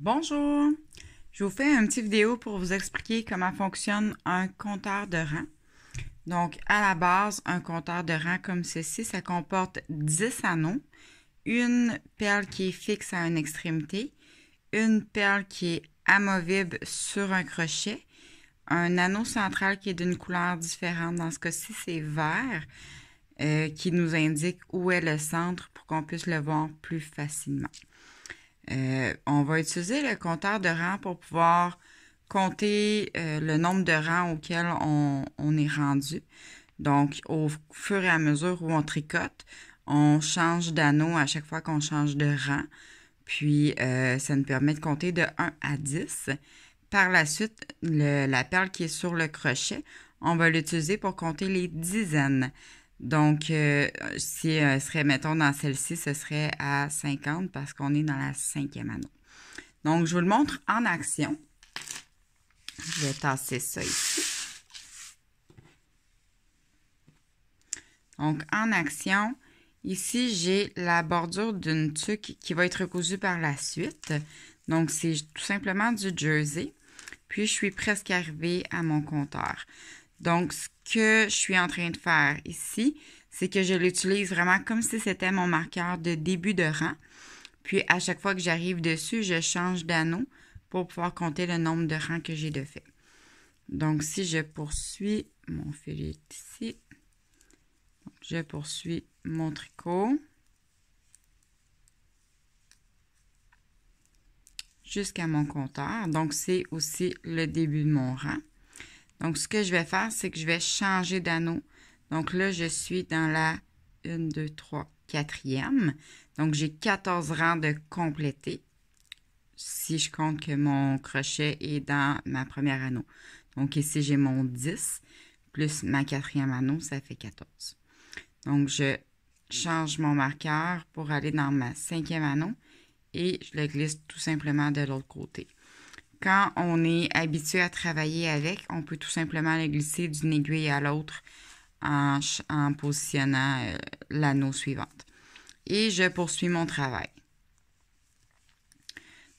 Bonjour! Je vous fais une petite vidéo pour vous expliquer comment fonctionne un compteur de rang. Donc, à la base, un compteur de rang comme ceci, ça comporte 10 anneaux, une perle qui est fixe à une extrémité, une perle qui est amovible sur un crochet, un anneau central qui est d'une couleur différente. Dans ce cas-ci, c'est vert, qui nous indique où est le centre pour qu'on puisse le voir plus facilement. On va utiliser le compteur de rang pour pouvoir compter le nombre de rangs auxquels on est rendu. Donc, au fur et à mesure où on tricote, on change d'anneau à chaque fois qu'on change de rang. Puis, ça nous permet de compter de 1 à 10. Par la suite, la perle qui est sur le crochet, on va l'utiliser pour compter les dizaines. Donc, si serait, mettons, dans celle-ci, ce serait à 50 parce qu'on est dans la 5e anneau. Donc, je vous le montre en action. Je vais tasser ça ici. Donc, en action, ici, j'ai la bordure d'une tuque qui va être recousue par la suite. Donc, c'est tout simplement du jersey. Puis, je suis presque arrivée à mon compteur. Donc, ce que je suis en train de faire ici, c'est que je l'utilise vraiment comme si c'était mon marqueur de début de rang. Puis, à chaque fois que j'arrive dessus, je change d'anneau pour pouvoir compter le nombre de rangs que j'ai de fait. Donc, si je poursuis mon fil est ici, je poursuis mon tricot jusqu'à mon compteur. Donc, c'est aussi le début de mon rang. Donc, ce que je vais faire, c'est que je vais changer d'anneau. Donc là, je suis dans la 1, 2, 3, 4e. Donc, j'ai 14 rangs de compléter si je compte que mon crochet est dans ma première anneau. Donc, ici, j'ai mon 10 plus ma 4e anneau, ça fait 14. Donc, je change mon marqueur pour aller dans ma 5e anneau et je le glisse tout simplement de l'autre côté. Quand on est habitué à travailler avec, on peut tout simplement le glisser d'une aiguille à l'autre en positionnant l'anneau suivant. Et je poursuis mon travail.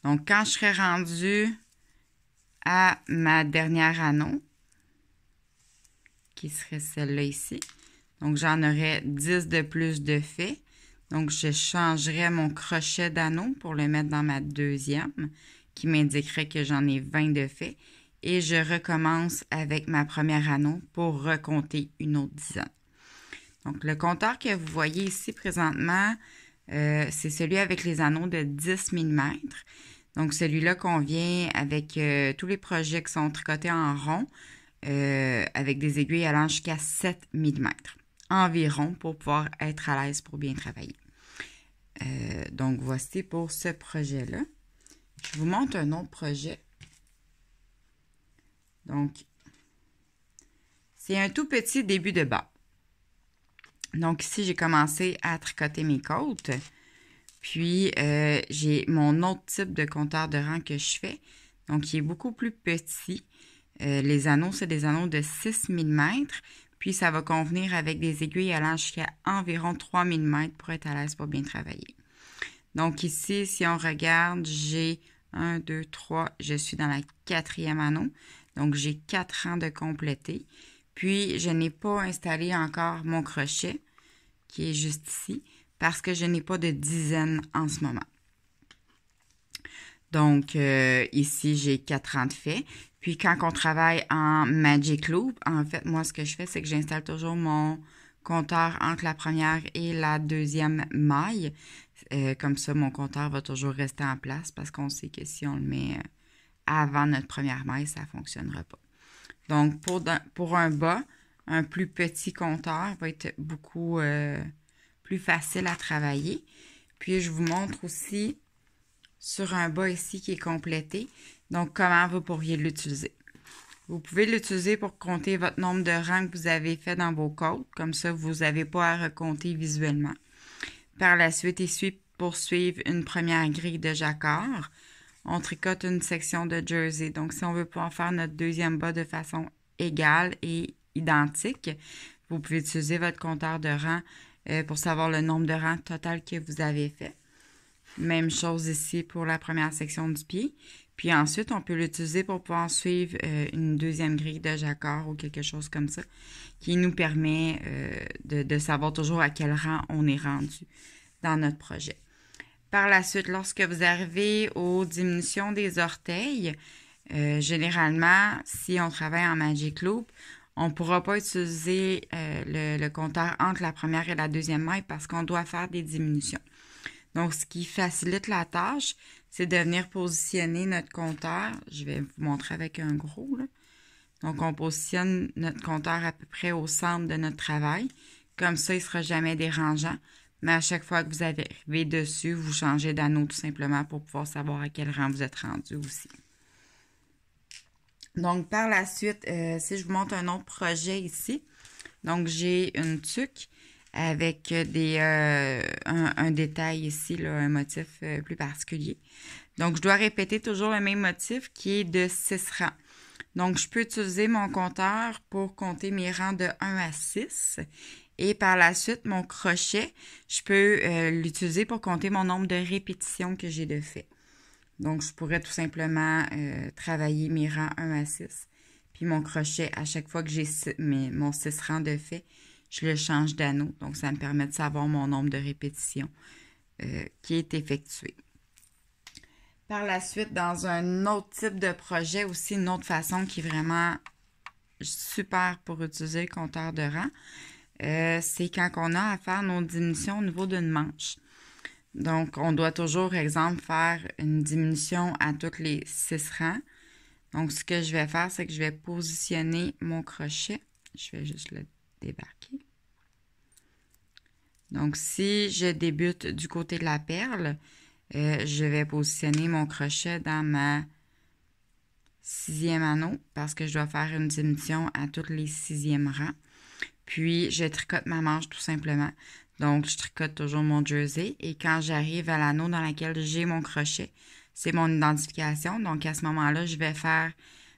Donc, quand je serai rendue à ma dernière anneau, qui serait celle-là ici, donc j'en aurai 10 de plus de fait. Donc, je changerai mon crochet d'anneau pour le mettre dans ma deuxième, qui m'indiquerait que j'en ai 20 de fait. Et je recommence avec ma première anneau pour recompter une autre dizaine. Donc, le compteur que vous voyez ici présentement, c'est celui avec les anneaux de 10 mm. Donc, celui-là convient avec tous les projets qui sont tricotés en rond, avec des aiguilles allant jusqu'à 7 mm environ pour pouvoir être à l'aise pour bien travailler. Donc, voici pour ce projet-là. Je vous montre un autre projet. Donc, c'est un tout petit début de bas. Donc, ici, j'ai commencé à tricoter mes côtes. Puis, j'ai mon autre type de compteur de rang que je fais. Donc, qui est beaucoup plus petit. Les anneaux, c'est des anneaux de 6 mm. Puis, ça va convenir avec des aiguilles allant jusqu'à environ 3 mm pour être à l'aise pour bien travailler. Donc, ici, si on regarde, j'ai 1, 2, 3, je suis dans la 4e anneau. Donc, j'ai 4 rangs de compléter. Puis, je n'ai pas installé encore mon crochet, qui est juste ici, parce que je n'ai pas de dizaine en ce moment. Donc, ici, j'ai 4 rangs de fait. Puis, quand on travaille en Magic Loop, en fait, moi, ce que je fais, c'est que j'installe toujours mon compteur entre la première et la deuxième maille. Comme ça, mon compteur va toujours rester en place parce qu'on sait que si on le met avant notre première maille, ça ne fonctionnera pas. Donc, pour un bas, un plus petit compteur va être beaucoup plus facile à travailler. Puis, je vous montre aussi sur un bas ici qui est complété. Donc, comment vous pourriez l'utiliser. Vous pouvez l'utiliser pour compter votre nombre de rangs que vous avez fait dans vos côtes. Comme ça, vous n'avez pas à recompter visuellement. Par la suite, ici, poursuivre une première grille de jacquard. On tricote une section de jersey. Donc, si on veut pouvoir faire notre deuxième bas de façon égale et identique, vous pouvez utiliser votre compteur de rang pour savoir le nombre de rangs total que vous avez fait. Même chose ici pour la première section du pied. Puis ensuite, on peut l'utiliser pour pouvoir suivre une deuxième grille de jacquard ou quelque chose comme ça, qui nous permet de savoir toujours à quel rang on est rendu dans notre projet. Par la suite, lorsque vous arrivez aux diminutions des orteils, généralement, si on travaille en Magic Loop, on ne pourra pas utiliser le compteur entre la première et la deuxième maille parce qu'on doit faire des diminutions. Donc, ce qui facilite la tâche, c'est de venir positionner notre compteur. Je vais vous montrer avec un gros, là. Donc, on positionne notre compteur à peu près au centre de notre travail. Comme ça, il ne sera jamais dérangeant. Mais à chaque fois que vous arrivez dessus, vous changez d'anneau tout simplement pour pouvoir savoir à quel rang vous êtes rendu aussi. Donc, par la suite, si je vous montre un autre projet ici, donc j'ai une tuque avec un détail ici, là, un motif plus particulier. Donc, je dois répéter toujours le même motif qui est de 6 rangs. Donc, je peux utiliser mon compteur pour compter mes rangs de 1 à 6. Et par la suite, mon crochet, je peux l'utiliser pour compter mon nombre de répétitions que j'ai de fait. Donc, je pourrais tout simplement travailler mes rangs 1 à 6. Puis mon crochet, à chaque fois que j'ai mon 6 rangs de fait, je le change d'anneau. Donc, ça me permet de savoir mon nombre de répétitions qui est effectué. Par la suite, dans un autre type de projet, aussi une autre façon qui est vraiment super pour utiliser le compteur de rang, c'est quand on a à faire nos diminutions au niveau d'une manche. Donc, on doit toujours, exemple, faire une diminution à tous les 6 rangs. Donc, ce que je vais faire, c'est que je vais positionner mon crochet. Je vais juste le débarquer. Donc, si je débute du côté de la perle, je vais positionner mon crochet dans ma 6e anneau parce que je dois faire une diminution à tous les 6e rangs. Puis, je tricote ma manche tout simplement. Donc, je tricote toujours mon jersey et quand j'arrive à l'anneau dans lequel j'ai mon crochet, c'est mon identification. Donc, à ce moment-là, je vais faire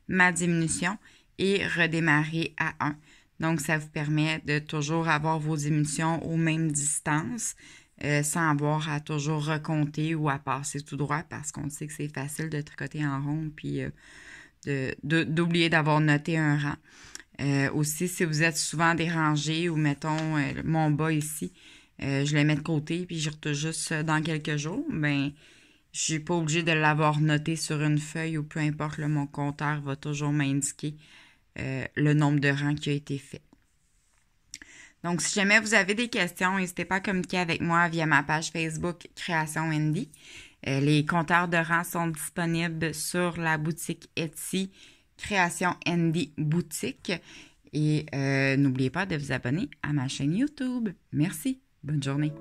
ma diminution et redémarrer à 1. Donc, ça vous permet de toujours avoir vos diminutions aux mêmes distances sans avoir à toujours recompter ou à passer tout droit parce qu'on sait que c'est facile de tricoter en rond puis d'oublier d'avoir noté un rang. Aussi, si vous êtes souvent dérangé ou mettons mon bas ici, je le mets de côté puis je retouche juste dans quelques jours, ben je suis pas obligée de l'avoir noté sur une feuille ou peu importe, mon compteur va toujours m'indiquer le nombre de rangs qui a été fait. Donc, si jamais vous avez des questions, n'hésitez pas à communiquer avec moi via ma page Facebook Création Wendy. Les compteurs de rangs sont disponibles sur la boutique Etsy Création Wendy Boutique. Et n'oubliez pas de vous abonner à ma chaîne YouTube. Merci. Bonne journée.